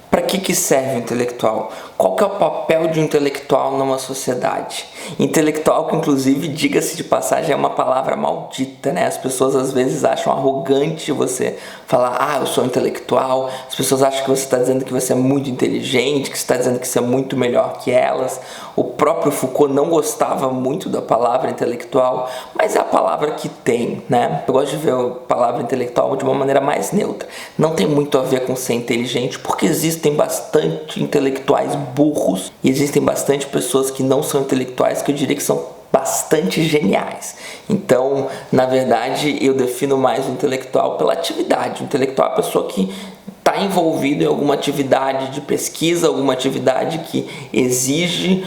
Para que serve o intelectual? Qual que é o papel de um intelectual numa sociedade? Intelectual, que inclusive, diga-se de passagem, é uma palavra maldita, né? As pessoas às vezes acham arrogante você falar, eu sou intelectual. As pessoas acham que você está dizendo que você é muito inteligente, que você está dizendo que você é muito melhor que elas. O próprio Foucault não gostava muito da palavra intelectual, mas é a palavra que tem, né? Eu gosto de ver a palavra intelectual de uma maneira mais neutra. Não tem muito a ver com ser inteligente, porque existem bastante intelectuais burros e existem bastante pessoas que não são intelectuais, que eu diria que são bastante geniais. Então, na verdade, eu defino mais o intelectual pela atividade. O intelectual é a pessoa que está envolvido em alguma atividade de pesquisa, alguma atividade que exige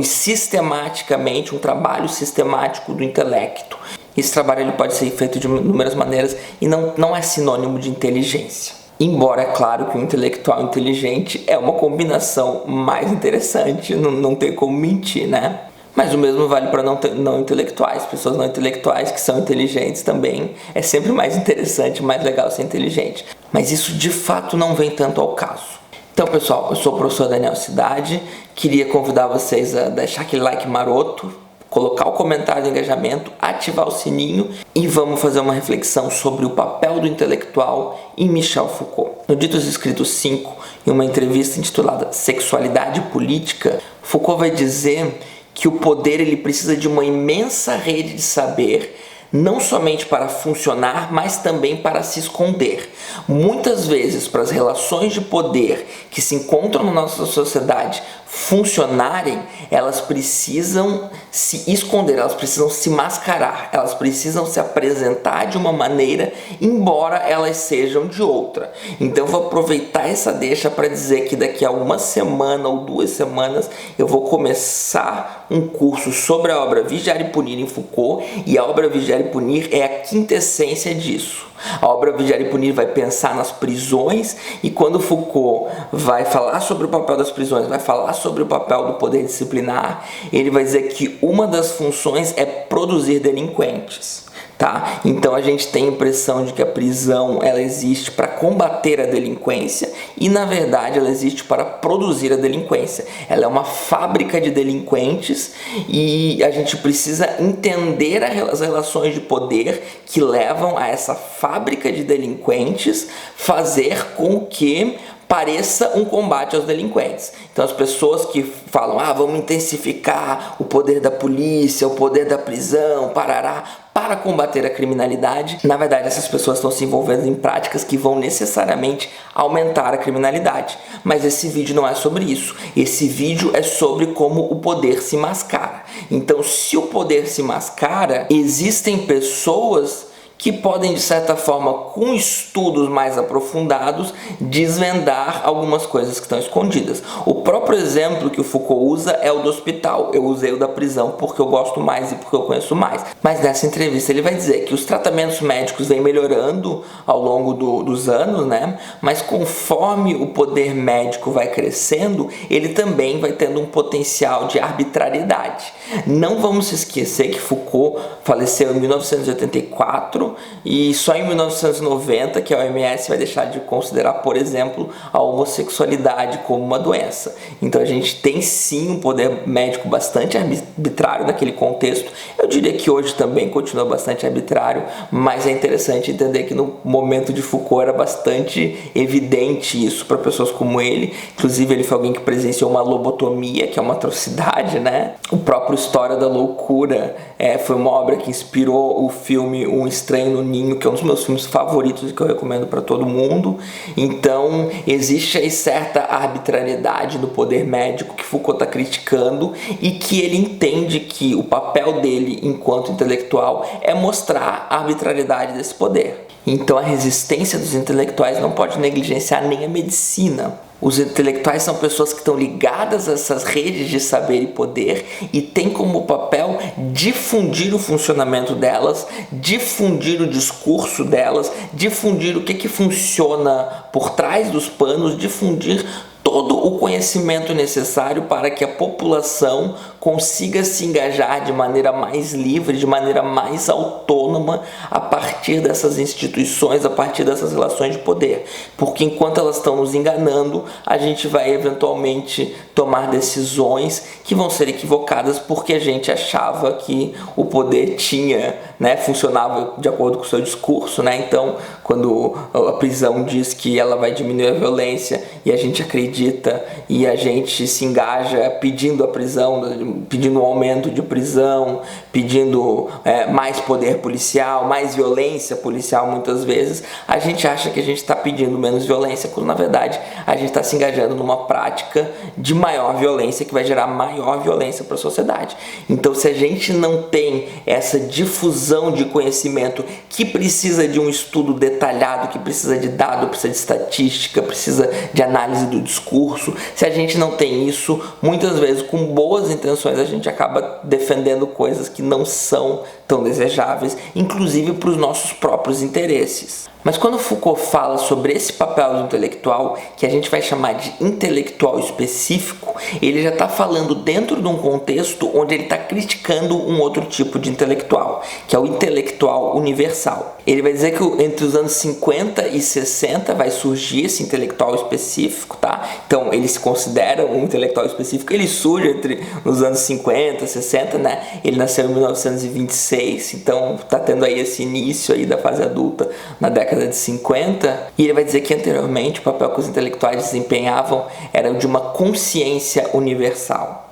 sistematicamente um trabalho sistemático do intelecto. Esse trabalho ele pode ser feito de inúmeras maneiras e não é sinônimo de inteligência. Embora, é claro, que o intelectual inteligente é uma combinação mais interessante, não tem como mentir, né? Mas o mesmo vale para não intelectuais, pessoas não intelectuais que são inteligentes também. É sempre mais interessante, mais legal ser inteligente. Mas isso de fato não vem tanto ao caso. Então, pessoal, eu sou o professor Daniel Cidade, queria convidar vocês a deixar aquele like maroto, colocar o comentário de engajamento, ativar o sininho e vamos fazer uma reflexão sobre o papel do intelectual em Michel Foucault. No Ditos Escritos 5, em uma entrevista intitulada Sexualidade Política, Foucault vai dizer que o poder ele precisa de uma imensa rede de saber, não somente para funcionar, mas também para se esconder. Muitas vezes, para as relações de poder que se encontram na nossa sociedade funcionarem, elas precisam se esconder, elas precisam se mascarar, elas precisam se apresentar de uma maneira, embora elas sejam de outra. Então eu vou aproveitar essa deixa para dizer que daqui a uma semana ou 2 semanas eu vou começar um curso sobre a obra Vigiar e Punir em Foucault, e a obra Vigiar e Punir é a quintessência disso. A obra Vigiar e Punir vai pensar nas prisões, e quando Foucault vai falar sobre o papel das prisões, vai falar sobre o papel do poder disciplinar, ele vai dizer que uma das funções é produzir delinquentes. Tá? Então a gente tem a impressão de que a prisão ela existe para combater a delinquência e na verdade ela existe para produzir a delinquência. Ela é uma fábrica de delinquentes e a gente precisa entender as relações de poder que levam a essa fábrica de delinquentes fazer com que pareça um combate aos delinquentes. Então as pessoas que falam, vamos intensificar o poder da polícia, o poder da prisão, para combater a criminalidade, na verdade essas pessoas estão se envolvendo em práticas que vão necessariamente aumentar a criminalidade. Mas esse vídeo não é sobre isso. Esse vídeo é sobre como o poder se mascara. Então, se o poder se mascara, existem pessoas que podem, de certa forma, com estudos mais aprofundados, desvendar algumas coisas que estão escondidas. O próprio exemplo que o Foucault usa é o do hospital. Eu usei o da prisão porque eu gosto mais e porque eu conheço mais. Mas nessa entrevista ele vai dizer que os tratamentos médicos vêm melhorando ao longo dos anos, né? Mas conforme o poder médico vai crescendo, ele também vai tendo um potencial de arbitrariedade. Não vamos se esquecer que Foucault faleceu em 1984 e só em 1990 que a OMS vai deixar de considerar, por exemplo, a homossexualidade como uma doença. Então a gente tem sim um poder médico bastante arbitrário naquele contexto. Eu diria que hoje também continua bastante arbitrário, mas é interessante entender que no momento de Foucault era bastante evidente isso para pessoas como ele. Inclusive ele foi alguém que presenciou uma lobotomia, que é uma atrocidade, né? O próprio História da Loucura foi uma obra que inspirou o filme Um Estranho no Ninho, que é um dos meus filmes favoritos e que eu recomendo para todo mundo. Então existe aí certa arbitrariedade no poder médico que Foucault está criticando e que ele entende que o papel dele enquanto intelectual é mostrar a arbitrariedade desse poder. Então a resistência dos intelectuais não pode negligenciar nem a medicina. Os intelectuais são pessoas que estão ligadas a essas redes de saber e poder e têm como papel difundir o funcionamento delas, difundir o discurso delas, difundir o que funciona por trás dos panos, difundir todo o conhecimento necessário para que a população consiga se engajar de maneira mais livre, de maneira mais autônoma a partir dessas instituições, a partir dessas relações de poder. Porque enquanto elas estão nos enganando, a gente vai eventualmente tomar decisões que vão ser equivocadas porque a gente achava que o poder tinha, funcionava de acordo com o seu discurso, Então, quando a prisão diz que ela vai diminuir a violência e a gente acredita e a gente se engaja pedindo a prisão, pedindo um aumento de prisão, pedindo mais poder policial, mais violência policial muitas vezes, a gente acha que a gente está pedindo menos violência, quando na verdade a gente está se engajando numa prática de maior violência que vai gerar maior violência para a sociedade. Então, se a gente não tem essa difusão de conhecimento que precisa de um estudo detalhado, que precisa de dado, precisa de estatística, precisa de análise do discurso, se a gente não tem isso, muitas vezes com boas intenções a gente acaba defendendo coisas que não são tão desejáveis, inclusive para os nossos próprios interesses. Mas quando Foucault fala sobre esse papel do intelectual, que a gente vai chamar de intelectual específico, ele já está falando dentro de um contexto onde ele está criticando um outro tipo de intelectual, que é o intelectual universal. Ele vai dizer que entre os anos 50 e 60 vai surgir esse intelectual específico, tá? Então ele se considera um intelectual específico, ele surge entre os anos 50 e 60, Ele nasceu em 1926, então está tendo aí esse início aí da fase adulta na década de 50, e ele vai dizer que anteriormente o papel que os intelectuais desempenhavam era o de uma consciência universal.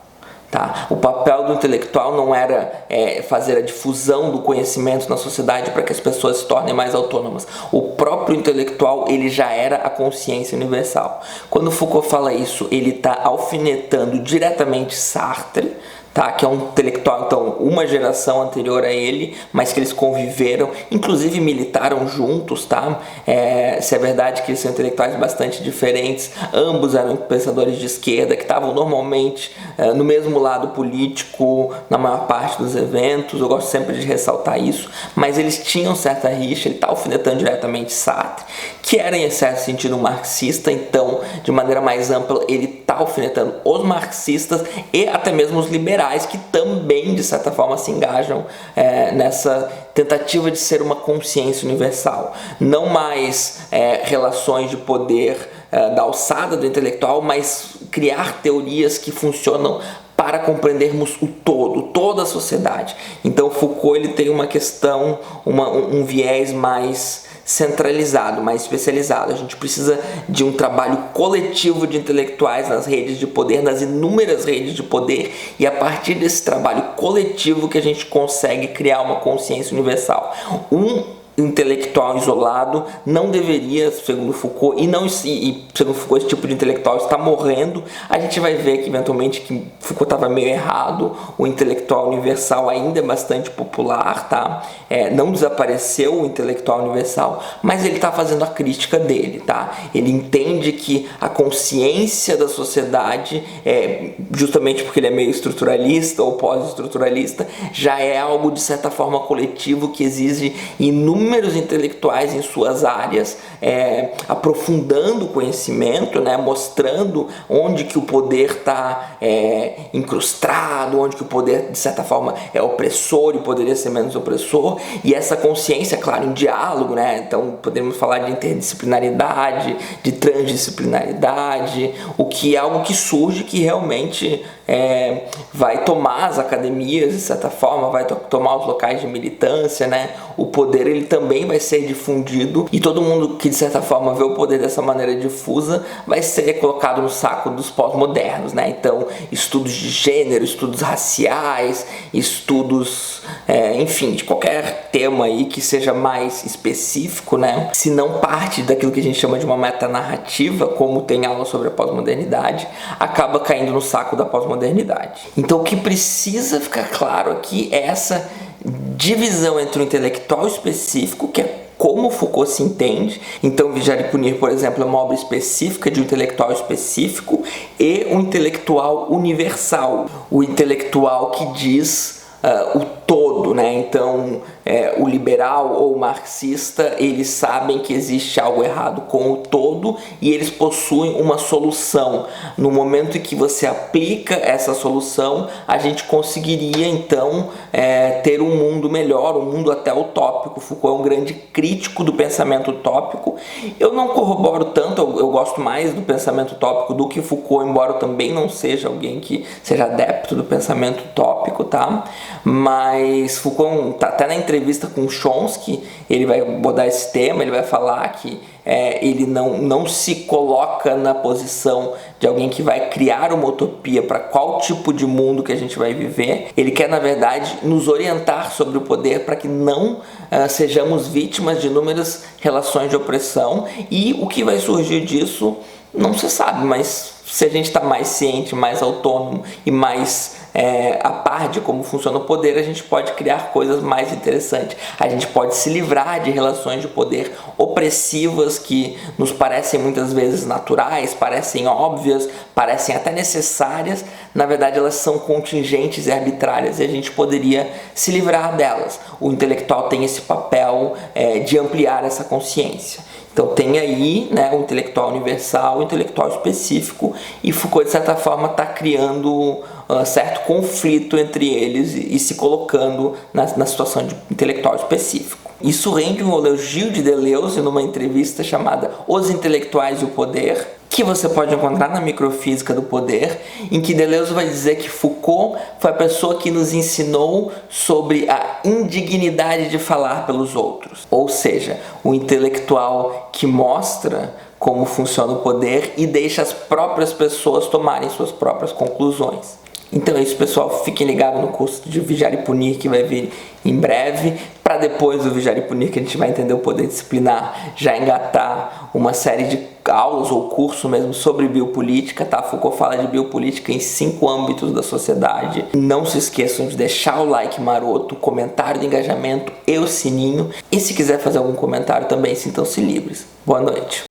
Tá? O papel do intelectual não era fazer a difusão do conhecimento na sociedade para que as pessoas se tornem mais autônomas. O próprio intelectual ele já era a consciência universal. Quando Foucault fala isso, ele está alfinetando diretamente Sartre, tá? Que é um intelectual, então, uma geração anterior a ele, mas que eles conviveram, inclusive militaram juntos, tá? Se é verdade que eles são intelectuais bastante diferentes, ambos eram pensadores de esquerda, que estavam normalmente no mesmo lado político na maior parte dos eventos, eu gosto sempre de ressaltar isso, mas eles tinham certa rixa. Ele está alfinetando diretamente Sartre, que era em certo sentido um marxista, então, de maneira mais ampla, ele está alfinetando os marxistas e até mesmo os liberais, que também, de certa forma, se engajam nessa tentativa de ser uma consciência universal. Não mais relações de poder da alçada do intelectual, mas criar teorias que funcionam para compreendermos o todo, toda a sociedade. Então Foucault ele tem uma questão, um viés mais centralizado, mais especializado. A gente precisa de um trabalho coletivo de intelectuais nas redes de poder, nas inúmeras redes de poder, e a partir desse trabalho coletivo que a gente consegue criar uma consciência universal. Um intelectual isolado não deveria, segundo Foucault, e segundo Foucault esse tipo de intelectual está morrendo. A gente vai ver que eventualmente que Foucault estava meio errado, o intelectual universal ainda é bastante popular, tá? Não desapareceu o intelectual universal, mas ele está fazendo a crítica dele, tá? Ele entende que a consciência da sociedade, justamente porque ele é meio estruturalista ou pós-estruturalista, já é algo de certa forma coletivo que exige inúmeros intelectuais em suas áreas, aprofundando o conhecimento, mostrando onde que o poder está incrustado, onde que o poder de certa forma é opressor e poderia ser menos opressor, e essa consciência, claro, em diálogo, então podemos falar de interdisciplinaridade, de transdisciplinaridade, o que é algo que surge, que realmente vai tomar as academias de certa forma, vai tomar os locais de militância, o poder ele também vai ser difundido, e todo mundo que de certa forma vê o poder dessa maneira difusa vai ser colocado no saco dos pós-modernos, então estudos de gênero, estudos raciais, estudos, enfim, de qualquer tema aí que seja mais específico, se não parte daquilo que a gente chama de uma metanarrativa, como tem aula sobre a pós-modernidade, acaba caindo no saco da pós-modernidade. Então o que precisa ficar claro aqui é essa divisão entre o intelectual específico, que é como Foucault se entende. Então Vigiar e Punir, por exemplo, é uma obra específica de um intelectual específico, e um intelectual universal, o intelectual que diz o todo, né? Então, o liberal ou o marxista, eles sabem que existe algo errado com o todo e eles possuem uma solução. No momento em que você aplica essa solução, a gente conseguiria, então, ter um mundo melhor, um mundo até utópico. Foucault é um grande crítico do pensamento utópico. Eu não corroboro tanto, eu gosto mais do pensamento utópico do que Foucault, embora eu também não seja alguém que seja adepto do pensamento utópico, tá? Mas Foucault, até na entrevista com Chomsky, ele vai abordar esse tema, ele vai falar que ele não se coloca na posição de alguém que vai criar uma utopia para qual tipo de mundo que a gente vai viver. Ele quer, na verdade, nos orientar sobre o poder para que não sejamos vítimas de inúmeras relações de opressão, e o que vai surgir disso não se sabe, mas se a gente está mais ciente, mais autônomo e mais a par de como funciona o poder, a gente pode criar coisas mais interessantes. A gente pode se livrar de relações de poder opressivas que nos parecem muitas vezes naturais, parecem óbvias, parecem até necessárias. Na verdade, elas são contingentes e arbitrárias e a gente poderia se livrar delas. O intelectual tem esse papel de ampliar essa consciência. Então tem aí, né, o intelectual universal, o intelectual específico, e Foucault, de certa forma, está criando certo conflito entre eles e se colocando na situação de intelectual específico. Isso rende um elogio de Deleuze numa entrevista chamada Os Intelectuais e o Poder, que você pode encontrar na Microfísica do Poder, em que Deleuze vai dizer que Foucault foi a pessoa que nos ensinou sobre a indignidade de falar pelos outros. Ou seja, o intelectual que mostra como funciona o poder e deixa as próprias pessoas tomarem suas próprias conclusões. Então é isso, pessoal. Fiquem ligados no curso de Vigiar e Punir, que vai vir em breve. Para depois do Vigiar e Punir, que a gente vai entender o poder disciplinar, já engatar uma série de aulas ou curso mesmo sobre biopolítica, tá? Foucault fala de biopolítica em 5 âmbitos da sociedade. Não se esqueçam de deixar o like maroto, o comentário de engajamento e o sininho. E se quiser fazer algum comentário também, sintam-se livres. Boa noite.